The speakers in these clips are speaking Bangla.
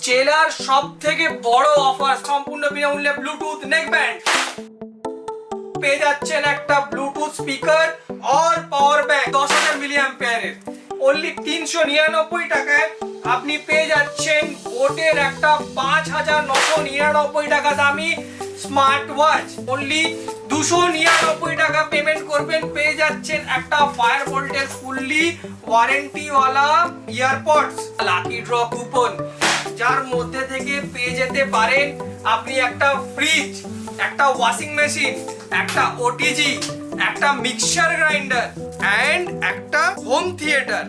জেলার সব থেকে বড় অফার, সম্পূর্ণ বিনামূল্যে ব্লুটুথ নেকব্যান্ড পেয়ে যাচ্ছেন, একটা ব্লুটুথ স্পিকার আর পাওয়ার ব্যাংক 10,000 মিলি অ্যাম্পিয়ারের অনলি 399 টাকায় আপনি পেয়ে যাচ্ছেন বোটের একটা 5,999 টাকা দামি স্মার্ট ওয়াচ। অনলি 299 টাকা পেমেন্ট করবেন, পেয়ে যাচ্ছেন একটা ফায়ারবোল্টের ফুললি ওয়ারেন্টিওয়ালা ইয়ারপডস। লাকি ড্র কুপন যার মধ্যে থেকে পেয়ে যেতে পারেন আপনি একটা ফ্রিজ, একটা ওয়াশিং মেশিন, একটা ওটিজি, একটা মিক্সার গ্রাইন্ডার এন্ড একটা হোম থিয়েটার।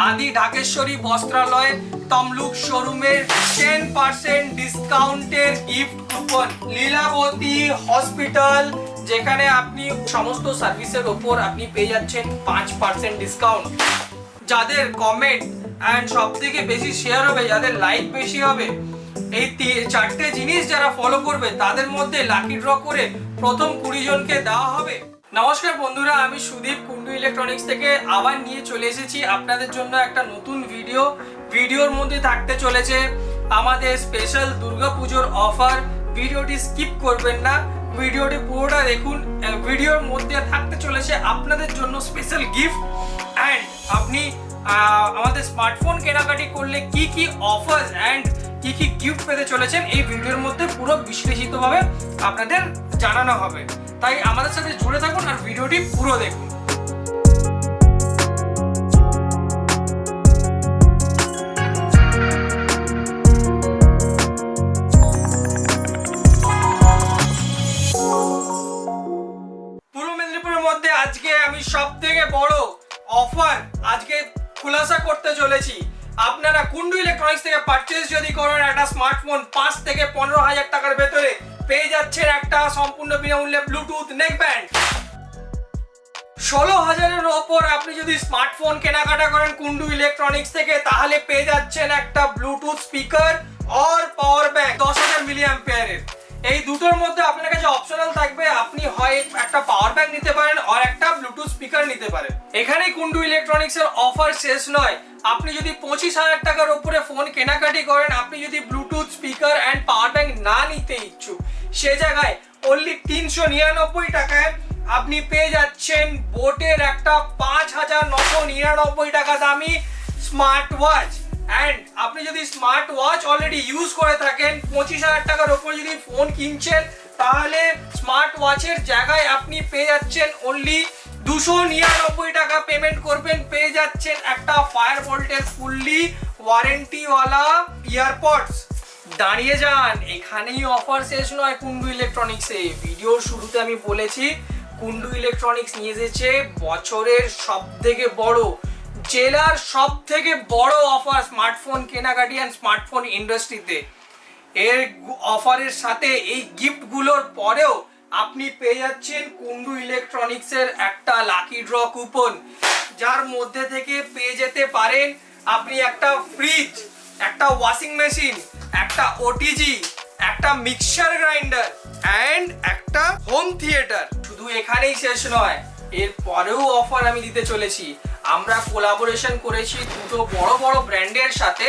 আদি ঢাকেশ্বরী বস্ত্রালয় তমলুক শোরুমের 10% ডিসকাউন্টের গিফট কুপন। লীলাবতী হসপিটাল যেখানে আপনি সমস্ত সার্ভিসের উপর আপনি পেয়ে যাচ্ছেন 5% ডিসকাউন্ট। যাদের কমেন্ট এন্ড সব থেকে বেশি শেয়ার হবে, যাদের লাইক বেশি হবে, এই চারটে জিনিস যারা ফলো করবে তাদের মধ্যে লাকি ড্র করে প্রথম 20 জনকে দেওয়া হবে। নমস্কার বন্ধুরা, আমি সুদীপ কুন্ডু ইলেকট্রনিক্স থেকে আবার নিয়ে চলে এসেছি আপনাদের জন্য একটা নতুন ভিডিওর মধ্যে থাকতে চলেছে আমাদের স্পেশাল দুর্গাপুজোর অফার। ভিডিওটি স্কিপ করবেন না, ভিডিওটি পুরোটা দেখুন। ভিডিওর মধ্যে থাকতে চলেছে আপনাদের জন্য স্পেশাল গিফট এন্ড আপনি আমাদের স্মার্টফোন কেনাকাটি করলে কি কি অফার্স এন্ড কি কি গিফট পেতে চলেছেন এই ভিডিওর মধ্যে পুরো বিশ্লেষিতভাবে আপনাদের জানানো হবে। তাই আমাদের সাথে জুড়ে থাকুন আর ভিডিওটি পুরো দেখুন। পূর্ব মেদিনীপুরের মধ্যে আজকে আমি সব থেকে বড় অফার আজকে খুলাসা করতে চলেছি। আপনারা কুন্ডু ইলেকট্রনিক্স থেকে পারচেজ যদি করেন একটা স্মার্টফোন 5 থেকে 15,000 টাকার ভেতরে পেয়ে যাচ্ছেন একটা সম্পূর্ণ বিনামূল্যে ব্লুটুথ নেকব্যান্ড। 16,000-এর ওপর আপনি যদি স্মার্টফোন কেনাকাটা করেন কুন্ডু ইলেকট্রনিক্স থেকে তাহলে পেয়ে যাচ্ছেন একটা ব্লুটুথ স্পিকার আর পাওয়ার ব্যাংক 10,000 মিলি অ্যাম্পিয়ারের। এই দুটোর মধ্যে আপনার কাছে অপশনাল থাকবে, আপনি হয় একটা পাওয়ার ব্যাংক নিতে পারেন আর একটা ব্লুটুথ স্পিকার নিতে পারেন। এখানেই কুন্ডু ইলেকট্রনিক্স এর অফার শেষ নয়। আপনি যদি 25,000 টাকার উপরে ফোন কেনাকাটি করেন, আপনি যদি Bluetooth speaker and power bank না নিতে ইচ্ছুক, সে জায়গায় অনলি 399 টাকায় আপনি পেয়ে যাচ্ছেন বোটের একটা 5,999 টাকা দামি স্মার্ট ওয়াচ। এন্ড আপনি যদি স্মার্ট ওয়াচ অলরেডি ইউজ করে থাকেন, 25,000 টাকার উপর যদি ফোন কিনছেন তাহলে স্মার্ট ওয়াচের জায়গায় আপনি পেয়ে যাচ্ছেন অনলি 299 টাকা পেমেন্ট করবেন, পেয়ে যাচ্ছেন একটা ফায়ারবোল্টের ফুললি ওয়ারেন্টিওয়ালা ইয়ারপডস। দাঁড়িয়ে যান, এখানেই অফার শেষ নয় কুন্ডু ইলেকট্রনিক্সে। ভিডিওর শুরুতে আমি বলেছি কুন্ডু ইলেকট্রনিক্স নিয়ে এসেছে বছরের সব থেকে বড়, জেলার সব থেকে বড় অফার স্মার্টফোন কেনাকাটি অ্যান্ড স্মার্টফোন ইন্ডাস্ট্রিতে। এর অফারের সাথে এই গিফটগুলোর পরেও আপনি পেয়ে যাচ্ছেন কুন্ডু ইলেকট্রনিক্সের একটা লাকি ড্র কুপন, যার মধ্যে থেকে পেয়ে যেতে পারেন আপনি একটা ফ্রিজ, একটা ওয়াশিং মেশিন, একটা ওটিজি, একটা মিক্সার গ্রাইন্ডার এন্ড একটা হোম থিয়েটার। শুধু এখানেই শেষ নয়, এর পরেও অফার আমি দিতে চলেছি। আমরা কোলাবোরেশন করেছি দুটো বড় বড় ব্র্যান্ডের সাথে,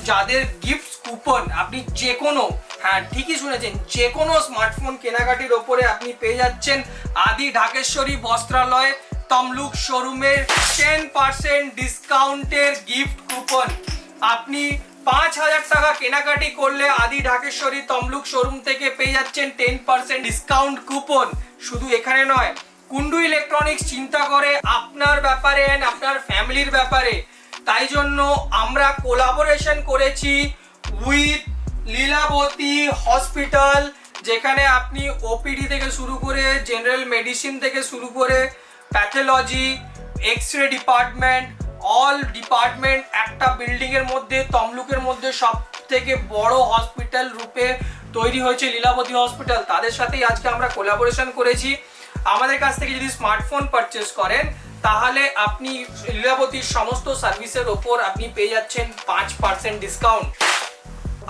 যাদের গিফট কুপন আপনি যে কোনো, হ্যাঁ ঠিকই শুনেছেন, যে কোনো স্মার্টফোন কেনাকাটির ওপরে আপনি পেয়ে যাচ্ছেন আদি ঢাকেশ্বরী বস্ত্রালয় তমলুক শোরুমের 10% ডিসকাউন্টের গিফট কুপন। আপনি 5,000 টাকা কেনাকাটি করলে আদি ঢাকেশ্বরী তমলুক শোরুম থেকে পেয়ে যাচ্ছেন 10% ডিসকাউন্ট কুপন। শুধু এখানে নয়, কুন্ডু ইলেকট্রনিক্স চিন্তা করে আপনার ব্যাপারে এন্ড আপনার ফ্যামিলির ব্যাপারে। তাই জন্য আমরা কোলাবোরেশন করেছি উইথ লীলাবতী হসপিটাল, যেখানে আপনি ওপিডি থেকে শুরু করে জেনারেল মেডিসিন থেকে শুরু করে pathology, x-ray department, all department একটা বিল্ডিং এর মধ্যে তমলুকের মধ্যে সব থেকে বড় হসপিটাল রূপে তৈরি হয়েছে লীলাবতী হসপিটাল। তাদের সাথেই আজকে আমরা কোলাবোরেশন করেছি। আমাদের কাছ থেকে যদি স্মার্টফোন পারচেস করেন তাহলে আপনি লীলাবতীর সমস্ত সার্ভিসের ওপর আপনি পেয়ে যাচ্ছেন 5% ডিসকাউন্ট।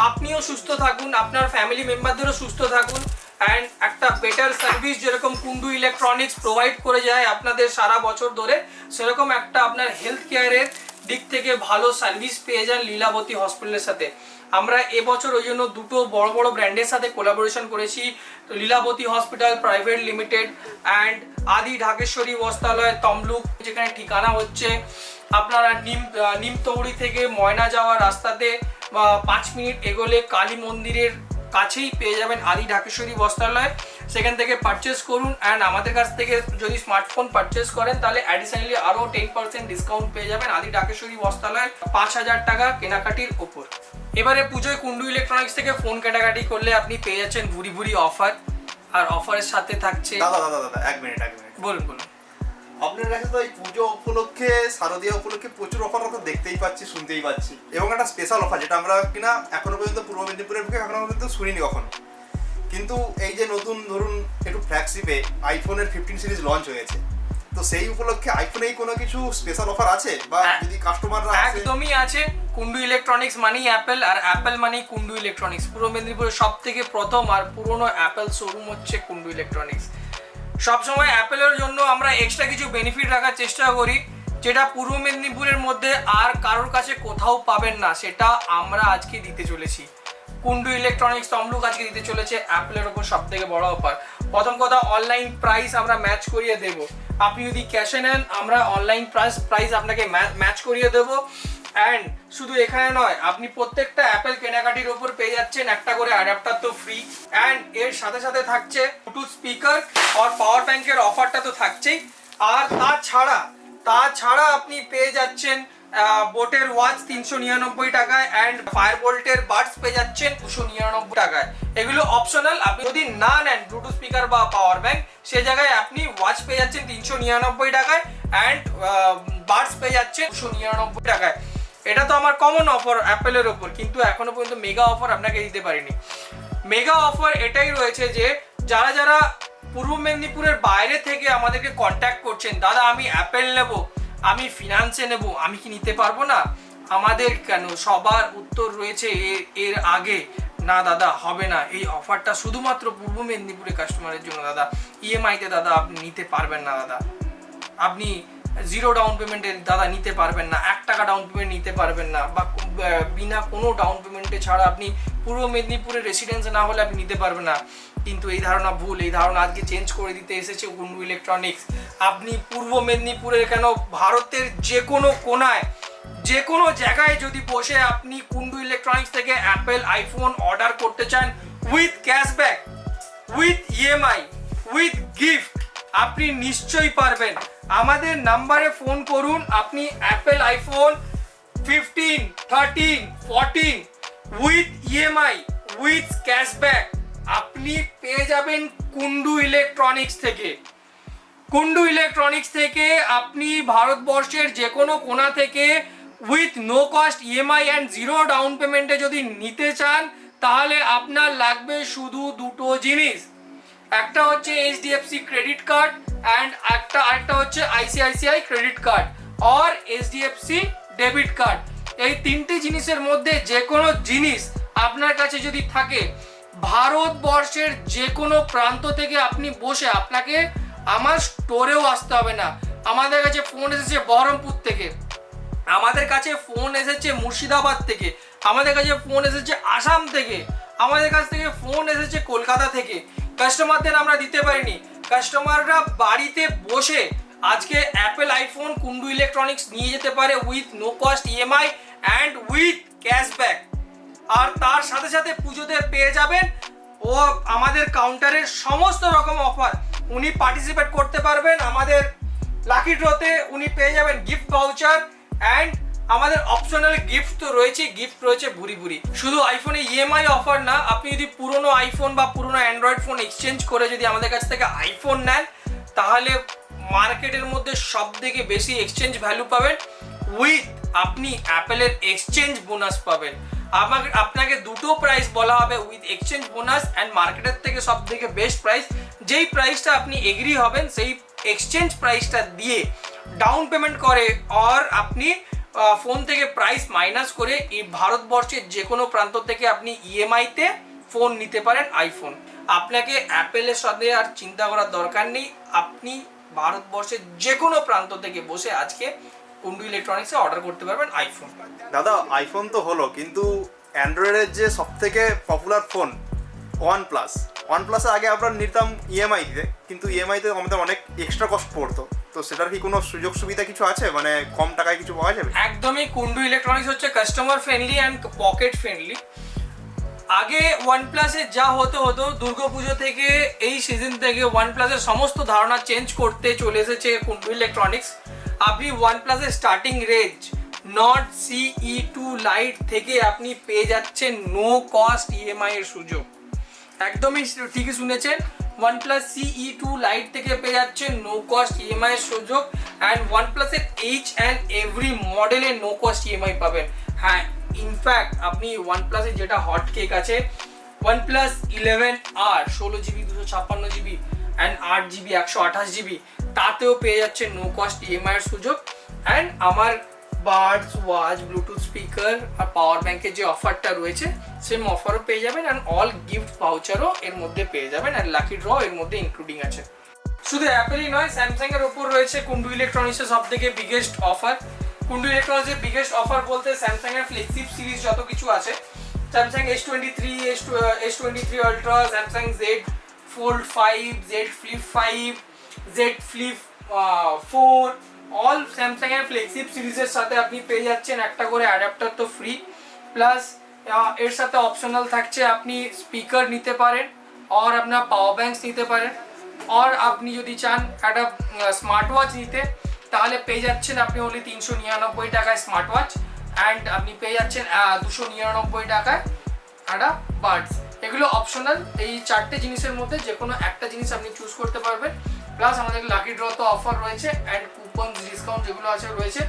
আপনিও সুস্থ থাকুন, আপনার ফ্যামিলি মেম্বারদেরও সুস্থ থাকুন অ্যান্ড একটা বেটার সার্ভিস যেরকম কুন্ডু ইলেকট্রনিক্স প্রোভাইড করে যায় আপনাদের সারা বছর ধরে, সেরকম একটা আপনার হেলথ কেয়ারের দিক থেকে ভালো সার্ভিস পেয়ে যান লীলাবতী হসপিটালের সাথে। আমরা এবছর ওই জন্য দুটো বড় বড় ব্র্যান্ডের সাথে কোলাবোরেশন করেছি, Lilavati hospital private limited and Adi Dhakeshwari বস্ত্রালয় তমলুক, যেখানে ঠিকানা হচ্ছে আপনারা নিমতৌড়ি থেকে ময়না যাওয়ার রাস্তাতে 5 মিনিট এগোলে কালী মন্দিরের কাছেই পেয়ে যাবেন আদি ঢাকেশ্বরী বস্ত্রালয়। সেখান থেকে পারচেস করুন অ্যান্ড আমাদের কাছ থেকে যদি স্মার্টফোন পারচেস করেন তাহলে অ্যাডিশনালি আরও 10% ডিসকাউন্ট পেয়ে যাবেন আদি ঢাকেশ্বরী বস্ত্রালয় 5,000 টাকা কেনাকাটির ওপর। এবারে পুজোয় কুন্ডু ইলেকট্রনিক্স থেকে ফোন কেনাকাটি করলে আপনি পেয়ে যাচ্ছেন ভুরি ভুরি অফার, আর অফারের সাথে থাকছে দাদা এক মিনিট বলুন। আপনার কাছে তো এই পুজো উপলক্ষে শারদীয়া উপলক্ষে প্রচুর অফার তো দেখতেই পাচ্ছি, শুনতেই পাচ্ছি, এবং একটা স্পেশাল অফার যেটা আমরা কিনা এখনো পর্যন্ত পূর্ব মেদিনীপুরের বুকে এখনো পর্যন্ত শুনিনি কখনো। কিন্তু এই যে নতুন ধরুন একটু ফ্ল্যাগশিপে আইফোনের 15 সিরিজ লঞ্চ হয়েছে, তো সেই উপলক্ষে আইফোনেই কোনো কিছু স্পেশাল অফার আছে বা যদি কাস্টমাররা একদমই আছে। কুন্ডু ইলেকট্রনিক্স মানেই অ্যাপেল, আর অ্যাপেল মানেই কুন্ডু ইলেকট্রনিক্স। পূর্ব মেদিনীপুরের সব থেকে প্রথম আর পুরনো অ্যাপেল শোরুম হচ্ছে কুন্ডু ইলেকট্রনিক্স। সবসময় অ্যাপেলের জন্য আমরা এক্সট্রা কিছু বেনিফিট রাখার চেষ্টা করি, যেটা পূর্ব মেদিনীপুরের মধ্যে আর কারোর কাছে কোথাও পাবেন না, সেটা আমরা আজকে দিতে চলেছি। কুন্ডু ইলেকট্রনিক্স তমলুক আজকে দিতে চলেছে অ্যাপেলের ওপর সব থেকে বড় অফার। প্রথম কথা, অনলাইন প্রাইস আমরা ম্যাচ করিয়ে দেবো। আপনি যদি ক্যাশে নেন আমরা অনলাইন প্রাইস আপনাকে ম্যাচ করিয়ে দেবো। অ্যান্ড শুধু এখানে নয়, আপনি প্রত্যেকটা অ্যাপেল কেনাকাটির ওপর পেয়ে যাচ্ছেন একটা করে অ্যাডাপ্টার তো ফ্রি, অ্যান্ড এর সাথে সাথে থাকছে ব্লুটুথ স্পিকার আর পাওয়ার ব্যাংকের অফারটা তো থাকছেই। আর তাছাড়া আপনি পেয়ে যাচ্ছেন বোটের ওয়াচ 399 টাকায় অ্যান্ড ফায়ারবোল্টের বাডস পেয়ে যাচ্ছেন 299 টাকায়। এগুলো অপশনাল, আপনি যদি না নেন ব্লুটুথ স্পিকার বা পাওয়ার ব্যাংক, সে জায়গায় আপনি ওয়াচ পেয়ে যাচ্ছেন 399 টাকায় অ্যান্ড বাডস পেয়ে যাচ্ছেন 299 টাকায়। এটা তো আমার কমন অফার অ্যাপেলের ওপর, কিন্তু এখনো পর্যন্ত মেগা অফার আপনাকে দিতে পারিনি। মেগা অফার এটাই রয়েছে যে যারা পূর্ব মেদিনীপুরের বাইরে থেকে আমাদেরকে কন্ট্যাক্ট করছেন, দাদা আমি অ্যাপেল নেব, আমি ফিনান্সে নেব, আমি কি নিতে পারবো না? আমাদের কেন সবার উত্তর রয়েছে এর আগে, না দাদা হবে না, এই অফারটা শুধুমাত্র পূর্ব মেদিনীপুরের কাস্টমারের জন্য দাদা। ইএমআইতে দাদা আপনি নিতে পারবেন না দাদা, আপনি 0 ডাউন পেমেন্টে দাদা নিতে পারবেন না, 1 টাকা ডাউন পেমেন্ট নিতে পারবেন না, বা বিনা কোনো ডাউন পেমেন্টে ছাড়া আপনি পূর্ব মেদিনীপুরের রেসিডেন্স না হলে আপনি নিতে পারবেন না। কিন্তু এই ধারণা ভুল, এই ধারণা আজকে চেঞ্জ করে দিতে এসেছে কুন্ডু ইলেকট্রনিক্স। আপনি পূর্ব মেদিনীপুরের কেন ভারতের যে কোনো কোনায় যে কোনো জায়গায় যদি বসে আপনি কুন্ডু ইলেকট্রনিক্স থেকে অ্যাপেল আইফোন অর্ডার করতে চান with cashback, with EMI, with gift, আপনি নিশ্চয়ই পারবেন। আমাদের নাম্বারে ফোন করুন, আপনি Apple iPhone 15, 13, 14 with EMI, with cashback আপনি পেয়ে যাবেন কুন্ডু ইলেকট্রনিক্স থেকে। কুন্ডু ইলেকট্রনিক্স থেকে আপনি ভারতবর্ষের যে কোনো কোণা থেকে with no cost EMI and 0 down পেমেন্টে যদি নিতে চান, তাহলে আপনার লাগবে শুধু দুটো জিনিস। একটা হচ্ছে HDFC ক্রেডিট কার্ড অ্যান্ড আরেকটা হচ্ছে ICICI ক্রেডিট কার্ড আর HDFC ডেবিট কার্ড। এই তিনটে জিনিসের মধ্যে যে কোনো জিনিস আপনার কাছে যদি থাকে, ভারতবর্ষের যে কোনো প্রান্ত থেকে আপনি বসে, আপনাকে আমার স্টোরেও আসতে হবে না। আমাদের কাছে ফোন এসেছে বহরমপুর থেকে, আমাদের কাছে ফোন এসেছে মুর্শিদাবাদ থেকে, আমাদের কাছে ফোন এসেছে আসাম থেকে, আমাদের কাছ থেকে ফোন এসেছে কলকাতা থেকে। কাস্টমারদের আমরা দিতে পারিনি, কাস্টমাররা বাড়িতে বসে আজকে অ্যাপেল আইফোন কুন্ডু ইলেকট্রনিক্স নিয়ে যেতে পারে with no cost EMI and with cashback. আর তার সাথে সাথে পুজোতে পেয়ে যাবেন ও আমাদের কাউন্টারের সমস্ত রকম অফার। উনি পার্টিসিপেট করতে পারবেন আমাদের লাকি ড্রতে, উনি পেয়ে যাবেন গিফট ভাউচার অ্যান্ড আমাদের অপশনাল গিফট তো রয়েছে, গিফট রয়েছে ভুরি ভুরি। শুধু আইফোনে ইএমআই অফার না, আপনি যদি পুরনো আইফোন বা পুরনো অ্যান্ড্রয়েড ফোন এক্সচেঞ্জ করে যদি আমাদের কাছ থেকে আইফোন নেন, তাহলে মার্কেটের মধ্যে সব থেকে বেশি এক্সচেঞ্জ ভ্যালু পাবেন উইথ আপনি অ্যাপেলের এক্সচেঞ্জ বোনাস পাবেন। আপনাকে দুটো প্রাইস বলা হবে, উইথ এক্সচেঞ্জ বোনাস অ্যান্ড মার্কেটের থেকে সব থেকে বেস্ট প্রাইস। যেই প্রাইসটা আপনি এগ্রি হবেন সেই এক্সচেঞ্জ প্রাইসটা দিয়ে ডাউন পেমেন্ট করে আর আপনি ফোন থেকে প্রাইস মাইনাস করে এই ভারতবর্ষের যে কোনো প্রান্ত থেকে আপনি ইএমআইতে ফোন নিতে পারেন আইফোন। আপনাকে অ্যাপেলের সাথে আর চিন্তা করার দরকার নেই, আপনি ভারতবর্ষের যে কোনো প্রান্ত থেকে বসে আজকে কুন্ডু ইলেকট্রনিক্সে অর্ডার করতে পারবেন আইফোন। দাদা আইফোন তো হলো, কিন্তু অ্যান্ড্রয়েডের যে সব থেকে পপুলার ফোন ওয়ানপ্লাসের আগে আমরা নিতাম ইএমআই দিতে, কিন্তু ইএমআইতে আমাদের অনেক এক্সট্রা কস্ট পড়তো। তো সেটার কি কোনো সুযোগ সুবিধা কিছু আছে, মানে কম টাকায় কিছু পাওয়া যাবে? একদমই কুন্ডু ইলেকট্রনিক্স হচ্ছে customer friendly and pocket friendly. আগে ওয়ানপ্লাসে যা হতো দুর্গাপুজো থেকে এই সিজন থেকে ওয়ানপ্লাসের সমস্ত ধারণা চেঞ্জ করতে চলে এসেছে কুন্ডু ইলেকট্রনিক্স। আপনি ওয়ানপ্লাসের starting range Nord CE2 lite থেকে আপনি পেয়ে যাচ্ছেন নো কস্ট ইএমআই এর সুযোগ। একদমই ঠিকই শুনেছেন, OnePlus CE2 লাইট থেকে পেয়ে যাচ্ছেন নো কস্ট ইএমআই এর সুযোগ। অ্যান্ড ওয়ানপ্লাসের এইচ অ্যান্ড এভরি মডেলে নো কস্ট ইএমআই পাবেন। হ্যাঁ, ইনফ্যাক্ট আপনি ওয়ানপ্লাসের যেটা হট কেক আছে OnePlus 11R 16GB 256GB and 8GB 128GB, তাতেও পেয়ে যাচ্ছেন নো কস্ট ইএমআই এর সুযোগ। অ্যান্ড আমার বাডস, ওয়াচ, ব্লুটুথ স্পিকার আর পাওয়ার ব্যাংকের যে অফারটা রয়েছে সেম অফারও পেয়ে যাবেন। অ্যান্ড অল গিফট ভাউচারও এর মধ্যে পেয়ে যাবেন। অ্যান্ড লাকি ড্র এর মধ্যে ইনক্লুডিং আছে। শুধু অ্যাপেলই নয়, স্যামসাং এর ওপর রয়েছে কুন্ডু ইলেকট্রনিক্সের সব থেকে বিগেস্ট অফার। কুন্ডু ইলেকট্রনিক্সের বিগেস্ট অফার বলতে স্যামসাং এর ফ্লেক্সিপ সিরিজ যত কিছু আছে, Samsung S23, S23 ultra, Samsung Z Fold 5, Z Flip 5, Z Flip 4, all Samsung এর ফ্লেক্সিপ সিরিজের সাথে আপনি পেয়ে যাচ্ছেন একটা করে অ্যাডাপ্টার তো ফ্রি, প্লাস এর সাথে অপশনাল থাকছে আপনি স্পিকার নিতে পারেন আর আপনার পাওয়ার ব্যাংকস নিতে পারেন। আর আপনি যদি চান একটা স্মার্ট ওয়াচ নিতে তাহলে পেয়ে যাচ্ছেন আপনি only 399 টাকায় স্মার্ট ওয়াচ। অ্যান্ড আপনি পেয়ে যাচ্ছেন 299 টাকায় একটা বাডস। এগুলো অপশনাল। এই চারটে জিনিসের মধ্যে যে কোনো একটা জিনিস আপনি চুজ করতে পারবেন। প্লাস আমাদের লাকি ড্র তো অফার রয়েছে অ্যান্ড কুপন ডিসকাউন্ট যেগুলো আছে রয়েছে।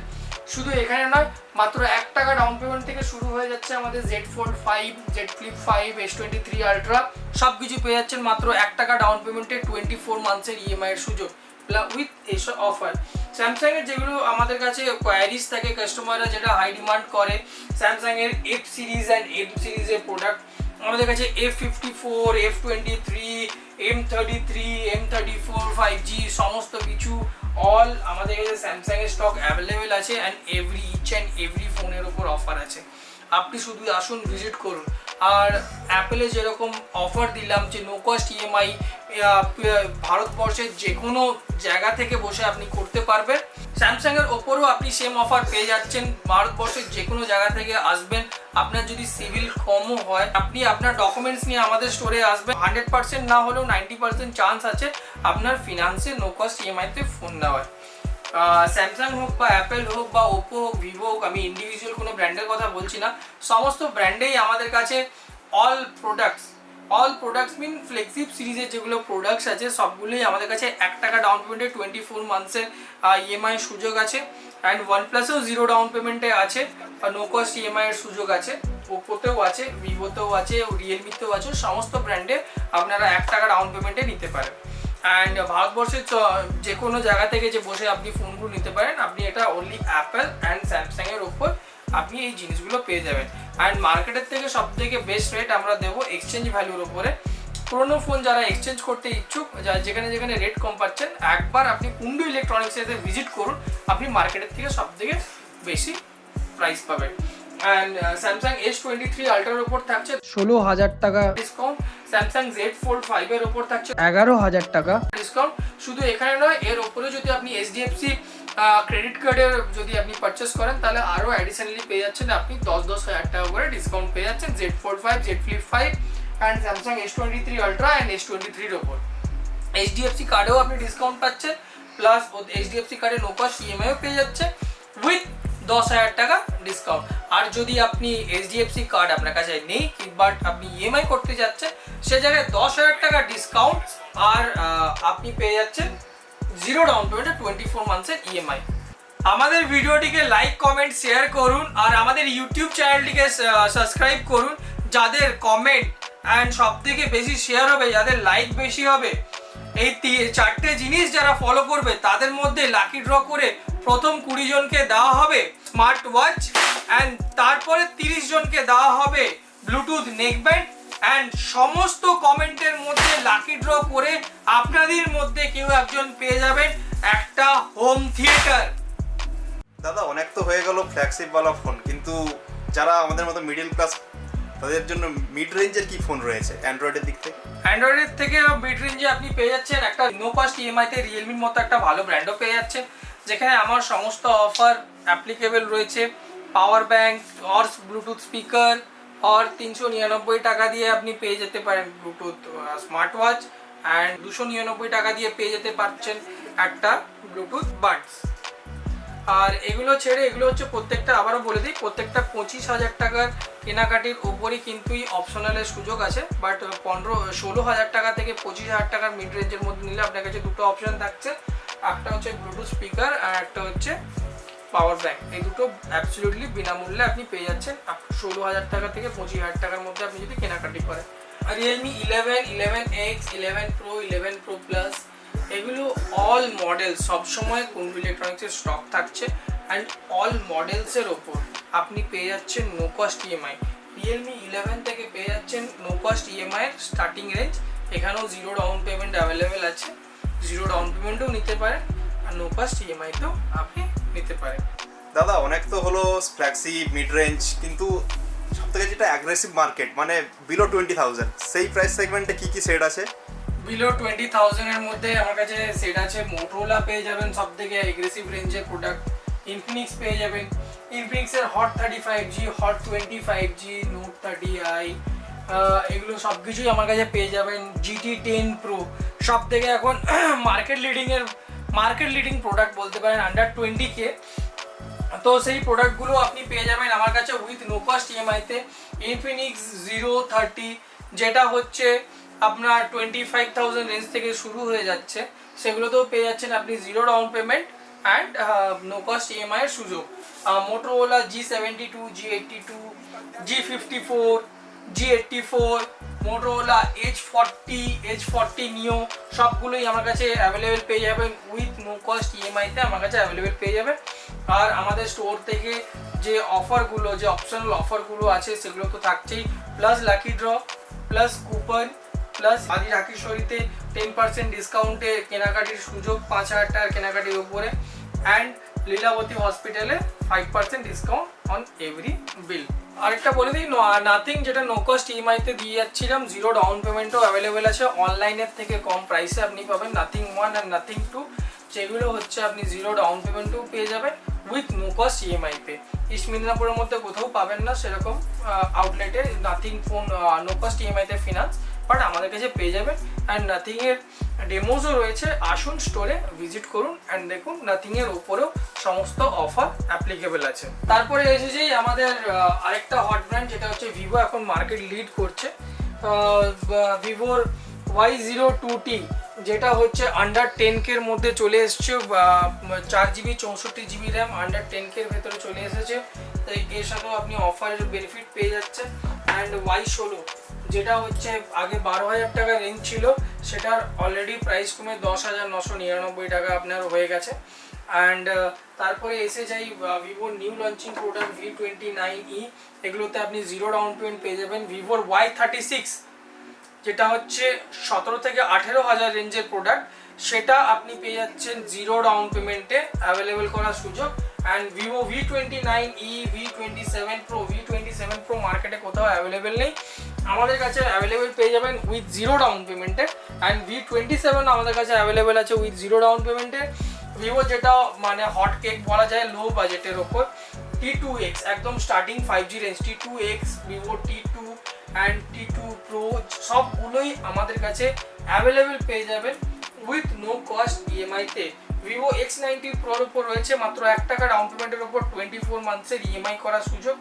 শুধু এখানে নয়, মাত্র 1 টাকা ডাউন পেমেন্ট থেকে শুরু হয়ে যাচ্ছে আমাদের Z Fold 5, Z Flip 5, S23 ultra, সব কিছু পেয়ে যাচ্ছেন মাত্র 1 টাকা ডাউন পেমেন্টে 24 মান্থসের ইএমআই এর সুযোগ উইথ এইসব অফার। স্যামসাং এর যেগুলো আমাদের কাছে কোয়ারিজ থাকে, কাস্টমাররা যেটা হাই ডিমান্ড করে, স্যামসাং এর F সিরিজ অ্যান্ড M সিরিজের প্রোডাক্ট আমাদের কাছে F54, F23, M33, M34, 5G সমস্ত কিছু অল আমাদের কাছে স্যামসাং এর স্টক অ্যাভেলেবেল আছে। অ্যান্ড ইচ অ্যান্ড এভরি ফোনের ওপর অফার আছে। আপনি শুধু আসুন, ভিজিট করুন। আর অ্যাপেলে যেরকম অফার দিলাম যে নো কস্ট ইএমআই ভারতবর্ষের যে কোনো জায়গা থেকে বসে আপনি করতে পারবেন, স্যামসাং এর ওপরও আপনি সেম অফার পেয়ে যাচ্ছেন। ভারতবর্ষের যে কোনো জায়গা থেকে আসবেন, আপনার যদি সিভিল কমও হয় আপনি আপনার ডকুমেন্টস নিয়ে আমাদের স্টোরে আসবেন, 100% না হলেও 90% চান্স আছে আপনার ফিনান্সে নো কস্ট ইএমআইতে ফোন নেওয়ার। স্যামসাং হোক বা অ্যাপেল হোক বা ওপো হোক, ভিভো হোক, আমি ইন্ডিভিজুয়াল কোনো ব্র্যান্ডের কথা বলছি না, সমস্ত ব্র্যান্ডেই আমাদের কাছে অল প্রোডাক্টস মিন ফ্লেক্সিপ সিরিজের যেগুলো প্রোডাক্টস আছে সবগুলোই আমাদের কাছে 1 টাকা ডাউন পেমেন্টে 24 মান্থসের ইএমআই সুযোগ আছে। অ্যান্ড ওয়ানপ্লাসেও 0 ডাউন পেমেন্টে আছে, নো কস্ট ইএমআই এর সুযোগ আছে। ওপোতেও আছে, ভিভোতেও আছে, রিয়েলমিতেও আছে, সমস্ত ব্র্যান্ডে আপনারা 1 টাকা ডাউন পেমেন্টে নিতে পারেন। অ্যান্ড ভারতবর্ষের যে কোনো জায়গা থেকে যে বসে আপনি ফোনগুলো নিতে পারেন, আপনি এটা অনলি অ্যাপেল অ্যান্ড স্যামসাং এর ওপর আপনি এই জিনিসগুলো পেয়ে যাবেন। অ্যান্ড মার্কেটের থেকে সব থেকে বেস্ট রেট আমরা দেবো এক্সচেঞ্জ ভ্যালুর ওপরে। পুরোনো ফোন যারা এক্সচেঞ্জ করতে ইচ্ছুক, যেখানে যেখানে রেট কম পাচ্ছেন, একবার আপনি কুন্ডু ইলেকট্রনিক্সে ভিজিট করুন, আপনি মার্কেটের থেকে সব থেকে বেশি প্রাইস পাবেন। অ্যান্ড স্যামসাং S23 আলট্রার ওপর থাকছে 16,000 টাকা ডিসকাউন্ট, স্যামসাং Z Fold 5 এর ওপর থাকছে 11,000 টাকা ডিসকাউন্ট। শুধু এখানে নয়, এর ওপরে যদি আপনি HDFC ক্রেডিট কার্ডের যদি আপনি পারচেস করেন তাহলে আরও অ্যাডিশনালি পেয়ে যাচ্ছেন আপনি 10,000 টাকা করে ডিসকাউন্ট পেয়ে যাচ্ছেন Z Fold 5, Z Flip 5 and Samsung S23 ultra and S23 এর ওপর। HDFC কার্ডেও আপনি ডিসকাউন্ট পাচ্ছেন, প্লাস HDFC কার্ডে নো কস্ট ইএমআইও পেয়ে যাচ্ছে উইথ 10,000 টাকা ডিসকাউন্ট। আর যদি আপনি HDFC কার্ড আপনার কাছে নেই বাট আপনি ইএমআই করতে যাচ্ছেন, সে জায়গায় 10,000 টাকা ডিসকাউন্ট আর আপনি পেয়ে যাচ্ছেন 0 ডাউন পেমেন্টে 24 মান্থসের ইএমআই। আমাদের ভিডিওটিকে লাইক, কমেন্ট, শেয়ার করুন আর আমাদের ইউটিউব চ্যানেলটিকে সাবস্ক্রাইব করুন। যাদের কমেন্ট অ্যান্ড সব থেকে বেশি শেয়ার হবে, যাদের লাইক বেশি হবে, এই 4টে জিনিস যারা ফলো করবে তাদের মধ্যে লাকি ড্র করে প্রথম 20 জনকে দেওয়া হবে স্মার্ট ওয়াচ অ্যান্ড তারপরে 30 জনকে দেওয়া হবে ব্লুটুথ নেকব্যান্ড। অ্যান্ড সমস্ত কমেন্টের মধ্যে লাকি ড্র করে আপনাদের মধ্যে কেউ একজন পেয়ে যাবেন একটা হোম থিয়েটার। দাদা অনেক তো হয়ে গেল ফ্ল্যাগশিপ ওয়ালা ফোন, কিন্তু যারা আমাদের মতো মিডল ক্লাস তাদের জন্য মিড রেঞ্জের কি ফোন রয়েছে অ্যান্ড্রয়েডের দিক থেকে? অ্যান্ড্রয়েডের থেকে মিড রেঞ্জে আপনি পেয়ে যাচ্ছেন একটা নো কস্ট ইএমআইতে রিয়েলমির মতো একটা ভালো ব্র্যান্ডও পেয়ে যাচ্ছেন, যেখানে আমার সমস্ত অফার অ্যাপ্লিকেবল রয়েছে। Power bank or Bluetooth speaker और 399 টাকা দিয়ে আপনি পেয়ে যেতে পারেন ব্লুটুথ স্মার্ট ওয়াচ, অ্যান্ড 299 টাকা দিয়ে পেয়ে যেতে পারছেন একটা ব্লুটুথ বাডস। আর এগুলো ছেড়ে এগুলো হচ্ছে প্রত্যেকটা, আবারও বলে দিই, প্রত্যেকটা 25,000 টাকার কেনাকাটির ওপরই কিন্তু অপশনালের সুযোগ আছে। বাট 16,000 টাকা থেকে 25,000 টাকার মিড রেঞ্জের মধ্যে নিলে আপনার কাছে দুটো অপশন থাকছে, একটা হচ্ছে ব্লুটুথ স্পিকার আর একটা হচ্ছে পাওয়ার ব্যাংক। এই দুটো অ্যাবসলিউটলি বিনামূল্যে আপনি পেয়ে যাচ্ছেন 16,000 টাকা থেকে 25,000 টাকার মধ্যে আপনি যদি কেনাকাটি করেন। আর Realme 11, 11X, 11 Pro, 11 Pro Plus এগুলো অল মডেল সবসময় কুন্ডু ইলেকট্রনিক্সের স্টক থাকছে, অ্যান্ড অল মডেলসের ওপর আপনি পেয়ে যাচ্ছেন নো কস্ট ইএমআই। রিয়েলমি 11 থেকে পেয়ে যাচ্ছেন নো কস্ট ইএমআইয়ের স্টার্টিং রেঞ্জ। এখানেও জিরো ডাউন পেমেন্ট অ্যাভেলেবেল আছে, জিরো ডাউন পেমেন্টও নিতে পারেন আর নো কস্ট ইএমআইতেও আপনি নিতে পারেন। দাদা অনেক তো হলো ফ্ল্যাক্সি মিড রেঞ্জ, কিন্তু সবথেকে যেটা অ্যাগ্রেসিভ মার্কেট মানে বিলো 20,000 সেই প্রাইস সেগমেন্টে কি কি সেট আছে? বিলো 20,000 এর মধ্যে আমার কাছে সেট আছে। মোটোরোলা পেয়ে যাবেন সব থেকে এগ্রেসিভ রেঞ্জের প্রোডাক্ট, ইনফিনিক্স পেয়ে যাবেন, ইনফিনিক্সের hot 35G, hot 25G, note 30i, এগুলো সব কিছুই আমার কাছে পেয়ে যাবেন। GT10 Pro সব থেকে এখন মার্কেট লিডিং প্রোডাক্ট বলতে পারেন, আন্ডার 20K। তো সেই প্রোডাক্টগুলো আপনি পেয়ে যাবেন আমার কাছে উইথ নো কস্ট ইএমআইতে। ইনফিনিক্স 030 যেটা হচ্ছে আপনার 25,000 রেঞ্জ থেকে শুরু হয়ে যাচ্ছে, সেগুলোতেও পেয়ে যাচ্ছেন আপনি zero down payment and no cost EMI এর সুযোগ। Motorola G72, G82, G54, G84, Motorola H40 নিও সবগুলোই আমার কাছে অ্যাভেলেবেল পেয়ে যাবেন উইথ নো কস্ট ইএমআইতে আমার কাছে অ্যাভেলেবেল পেয়ে যাবেন। আর আমাদের স্টোর থেকে যে অফারগুলো, যে অপশনাল অফারগুলো আছে সেগুলো তো থাকছেই, plus lucky draw, plus coupon, plus আদি রাকেশ্বরীতে 10% ডিসকাউন্টে কেনাকাটির সুযোগ 5,000 টাকার কেনাকাটির উপরে, অ্যান্ড লীলাবতী হসপিটালে 5% ডিসকাউন্ট অন এভরি বিল। আরেকটা বলে দিই, নাথিং যেটা নো কস্ট ইএমআইতে দিয়ে যাচ্ছিলাম, জিরো ডাউন পেমেন্টও অ্যাভেলেবেল আছে। অনলাইনের থেকে কম প্রাইসে আপনি পাবেন নাথিং 1 আর নাথিং 2, যেগুলো হচ্ছে আপনি জিরো ডাউন পেমেন্টও পেয়ে যাবেন উইথ নো কস্ট ইএমআইতে। ইস্ট মিদনাপুরের মধ্যে কোথাও পাবেন না সেরকম আউটলেটে নাথিং ফোন নো কস্ট ইএমআইতে ফিনান্স, বাট আমাদের কাছে পেয়ে যাবেন। অ্যান্ড নাথিংয়ের ডেমোসও রয়েছে, আসুন স্টোরে ভিজিট করুন অ্যান্ড দেখুন নাথিংয়ের ওপরেও সমস্ত অফার অ্যাপ্লিকেবল আছে। তারপরে এসেছি আমাদের আরেকটা হট ব্র্যান্ড, যেটা হচ্ছে ভিভো এখন মার্কেট লিড করছে। ভিভোর Y02T যেটা হচ্ছে আন্ডার 10K এর মধ্যে চলে এসছে, 4GB 64GB RAM under 10K এর ভেতরে চলে এসেছে। তো এর সাথেও আপনি অফারের বেনিফিট পেয়ে যাচ্ছেন। অ্যান্ড Y16 যেটা হচ্ছে আগে 12,000 টাকা রেঞ্জ ছিল, সেটার অলরেডি প্রাইস কমে 10,999 টাকা আপনার হয়ে গেছে। অ্যান্ড তারপরে এসে যাই ভিভোর নিউ লঞ্চিং প্রোডাক্ট V29e, এগুলোতে আপনি জিরো ডাউন পেমেন্ট পেয়ে যাবেন। ভিভোর Y36 যেটা হচ্ছে 17 থেকে 18,000 রেঞ্জের প্রোডাক্ট, সেটা আপনি পেয়ে যাচ্ছেন জিরো ডাউন পেমেন্টে অ্যাভেলেবেল করার সুযোগ। And Vivo V29e, V27 Pro মার্কেটে কোথাও অ্যাভেলেবেল নেই, আমাদের কাছে অ্যাভেলেবেল পেয়ে যাবেন উইথ জিরো ডাউন পেমেন্টে। অ্যান্ড V27 আমাদের কাছে অ্যাভেলেবেল আছে উইথ জিরো ডাউন পেমেন্টে। ভিভো যেটা মানে হট কেক বলা যায় লো বাজেটের ওপর, T2X একদম starting 5G range, T2X, Vivo T2 and T2 Pro সবগুলোই আমাদের কাছে অ্যাভেলেবেল পেয়ে যাবেন উইথ নো কস্ট ইএমআইতে। ভিভো X90 Proর ওপর রয়েছে মাত্র 1 টাকা ডাউন পেমেন্টের ওপর 24 মান্থসের ইএমআই করার সুযোগ।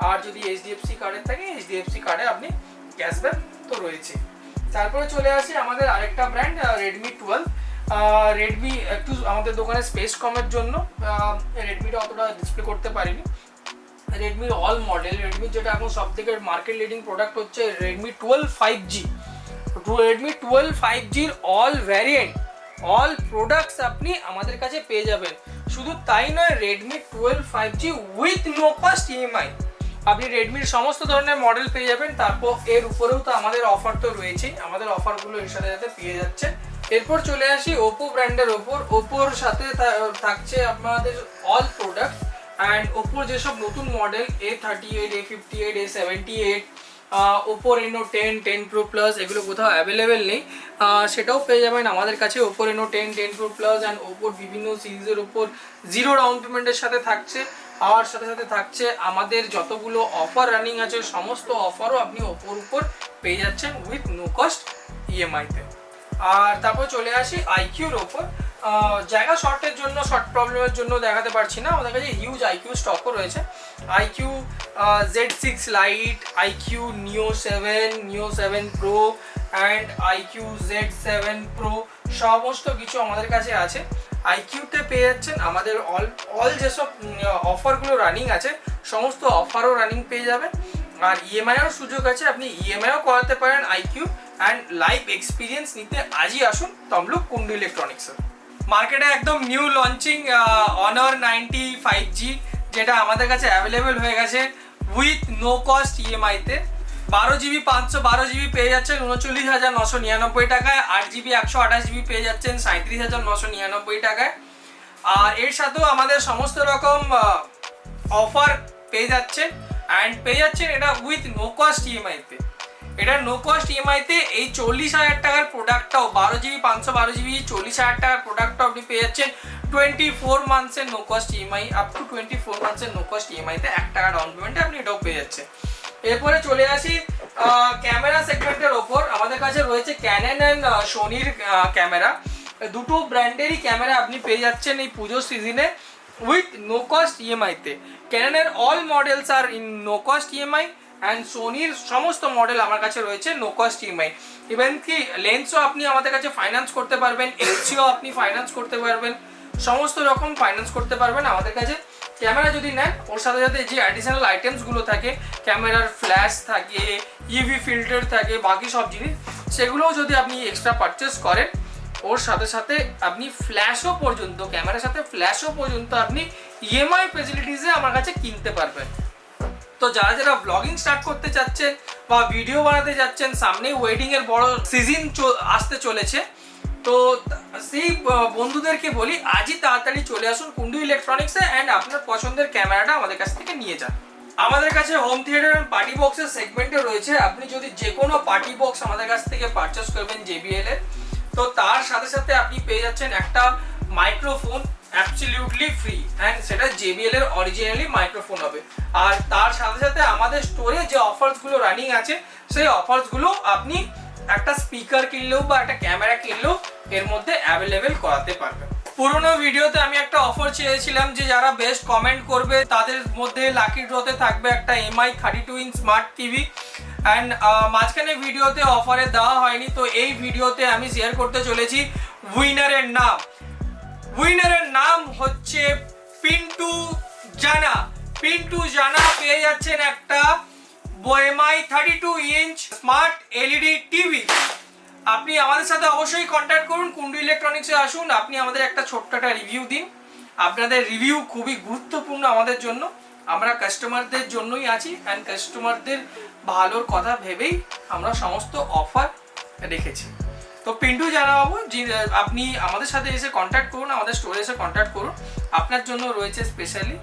আর যদি HDFC কার্ডের থাকে HDFC কার্ডে আপনি ক্যাশব্যাক তো রয়েছে। তারপরে চলে আসি আমাদের আরেকটা ব্র্যান্ড Redmi 12। রেডমি একটু আমাদের দোকানে স্পেস কমের জন্য রেডমিটা অতটা ডিসপ্লে করতে পারিনি। রেডমির অল মডেল, রেডমির যেটা এখন সব থেকে মার্কেট লিডিং প্রোডাক্ট হচ্ছে Redmi 12 5G। Redmi 12 5Gর অল ভ্যারিয়েন্ট, অল প্রোডাক্টস আপনি আমাদের কাছে পেয়ে যাবেন। শুধু তাই নয়, Redmi 12 5G with no cost EMI আপনি রেডমির সমস্ত ধরনের মডেল পেয়ে যাবেন। তারপর এর উপরেও তো আমাদের অফার তো রয়েছেই, আমাদের অফারগুলো এর সাথে সাথে পেয়ে যাচ্ছে। এরপর চলে আসি ওপো ব্র্যান্ডের ওপর। ওপোর সাথে থাকছে আপনাদের অল প্রোডাক্ট, অ্যান্ড ওপোর যেসব নতুন model A38, A58, A78, Oppo Reno 10, 10 Pro Plus এগুলো কোথাও অ্যাভেলেবেল নেই, সেটাও পেয়ে যাবেন আমাদের কাছে। Oppo Reno 10, 10 Pro Plus and ওপোর বিভিন্ন সিরিজের ওপর 0 ডাউন পেমেন্টের সাথে থাকছে। আর সাথে সাথে থাকছে আমাদের যতগুলো অফার রানিং আছে সমস্ত অফারও আপনি ওপোর উপর পেয়ে যাচ্ছেন উইথ নো কস্ট ইএমআইতে। আর তারপর চলে আসি আইকিউর ওপর। জায়গা শর্টের জন্য, শর্ট প্রবলেমের জন্য দেখাতে পারছি না, আমাদের কাছে হিউজ আইকিউ স্টকও রয়েছে। আইকিউ Z6 লাইট, আইকিউ নিও 7, নিও 7 pro and IQ Z7 pro সমস্ত কিছু আমাদের কাছে আছে। আইকিউতে পেয়ে যাচ্ছেন আমাদের অল যেসব অফারগুলো রানিং আছে সমস্ত অফারও রানিং পেয়ে যাবেন। আর ইএমআইও সুযোগ আছে, আপনি ইএমআইও করাতে পারেন আইকিউ অ্যান্ড লাইভ এক্সপিরিয়েন্স নিতে আজই আসুন তমলুক কুন্ডু ইলেকট্রনিক্সে। মার্কেটে একদম নিউ লঞ্চিং অনার 90 5G যেটা আমাদের কাছে অ্যাভেলেবেল হয়ে গেছে with no cost ইএমআইতে। 12GB 512GB পেয়ে যাচ্ছেন 39,999 টাকায়, 8GB 128GB পেয়ে যাচ্ছেন 37,999 টাকায়। আর এর সাথেও আমাদের সমস্ত রকম অফার পেয়ে যাচ্ছেন অ্যান্ড পেয়ে যাচ্ছেন এটা উইথ নো কস্ট ইএমআইতে। এটা নো কস্ট ইএমআইতে এই 40,000 টাকার প্রোডাক্টটাও 12GB 512GB 40,000 টাকার প্রোডাক্টটাও আপনি পেয়ে যাচ্ছেন 24 মান্থসের no cost EMI, up to 24 মান্থসের নো কস্ট ইএমআইতে 1 টাকা ডাউন পেমেন্টে আপনি এটাও পেয়ে যাচ্ছেন। এরপরে চলে আসি ক্যামেরা সেগমেন্টের ওপর। আমাদের কাছে রয়েছে ক্যানন অ্যান্ড সোনির ক্যামেরা, দুটো ব্র্যান্ডেরই ক্যামেরা আপনি পেয়ে যাচ্ছেন এই পুজো সিজনে উইথ নো কস্ট ইএমআইতে। ক্যাননের all models are in no cost EMI and সোনির সমস্ত মডেল আমার কাছে রয়েছে নো কস্ট ইএমআই। ইভেন কি লেন্সও আপনি আমাদের কাছে ফাইন্যান্স করতে পারবেন, এলসিও আপনি ফাইন্যান্স করতে পারবেন, সমস্ত রকম ফাইন্যান্স করতে পারবেন আমাদের কাছে। ক্যামেরা যদি নেন ওর সাথে সাথে যে অ্যাডিশনাল আইটেমসগুলো থাকে, ক্যামেরার ফ্ল্যাশ থাকে, ইভি ফিল্টার থাকে, বাকি সব জিনিস সেগুলোও যদি আপনি এক্সট্রা পারচেস করেন ওর সাথে সাথে আপনি ফ্ল্যাশও পর্যন্ত, ক্যামেরার সাথে ফ্ল্যাশও পর্যন্ত আপনি ইএমআই ফেসিলিটিসে আমার কাছে কিনতে পারবেন। তো যারা যারা ব্লগিং স্টার্ট করতে চাচ্ছেন বা ভিডিও বানাতে যাচ্ছেন, সামনেই ওয়েডিংয়ের বড় সিজন আসতে চলেছে, তো সেই বন্ধুদেরকে বলি আজই তাড়াতাড়ি চলে আসুন কুন্ডু ইলেকট্রনিক্সে অ্যান্ড আপনার পছন্দের ক্যামেরাটা আমাদের কাছ থেকে নিয়ে যান। আমাদের কাছে হোম থিয়েটার অ্যান্ড পার্টি বক্সের সেগমেন্টে রয়েছে। আপনি যদি যে কোনো পার্টি বক্স আমাদের কাছ থেকে পারচেস করবেন JBL এর, তো তার সাথে সাথে আপনি পেয়ে যাচ্ছেন একটা মাইক্রোফোন অ্যাবসলিউটলি ফ্রি অ্যান্ড সেটা JBL এর অরিজিনালি মাইক্রোফোন হবে। আর তার সাথে সাথে আমাদের স্টোরে যে অফার্সগুলো রানিং আছে সেই অফার্সগুলো আপনি একটা স্পিকার কিনলেও বা একটা ক্যামেরা কিনলেও এর মধ্যে অ্যাভেলেবেল করাতে পারবেন। পুরোনো ভিডিওতে আমি একটা অফার চেয়েছিলাম যে যারা বেস্ট কমেন্ট করবে তাদের মধ্যে লাকি ড্রতে থাকবে একটা MI 32 inch smart TV and মাঝখানে ভিডিওতে অফারে দেওয়া হয়নি, তো এই ভিডিওতে আমি শেয়ার করতে চলেছি উইনারের নাম। উইনারের নাম হচ্ছে পিন্টু জানা। পিন্টু জানা পেয়ে যাচ্ছেন একটা MI 32 inch smart LED TV. আপনি আমাদের সাথে অবশ্যই কন্ট্যাক্ট করুন, কুন্ডু ইলেকট্রনিক্সে আসুন, আপনি আমাদের একটা ছোট্ট একটা রিভিউ দিন। আপনাদের রিভিউ খুবই গুরুত্বপূর্ণ আমাদের জন্য, আমরা কাস্টমারদের জন্যই আছি অ্যান্ড কাস্টমারদের ভালোর কথা ভেবেই আমরা সমস্ত অফার রেখেছি। তো পিন্টু জানাবো আপনি আমাদের সাথে এসে কন্ট্যাক্ট করুন, আমাদের স্টোরে এসে কন্ট্যাক্ট করুন, আপনার জন্য রয়েছে স্পেশালি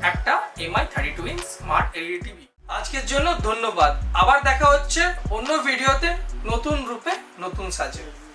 একটা MI 32 inch smart LED TV. আজকের জন্য ধন্যবাদ, আবার দেখা হচ্ছে অন্য ভিডিওতে নতুন রূপে নতুন সাজে।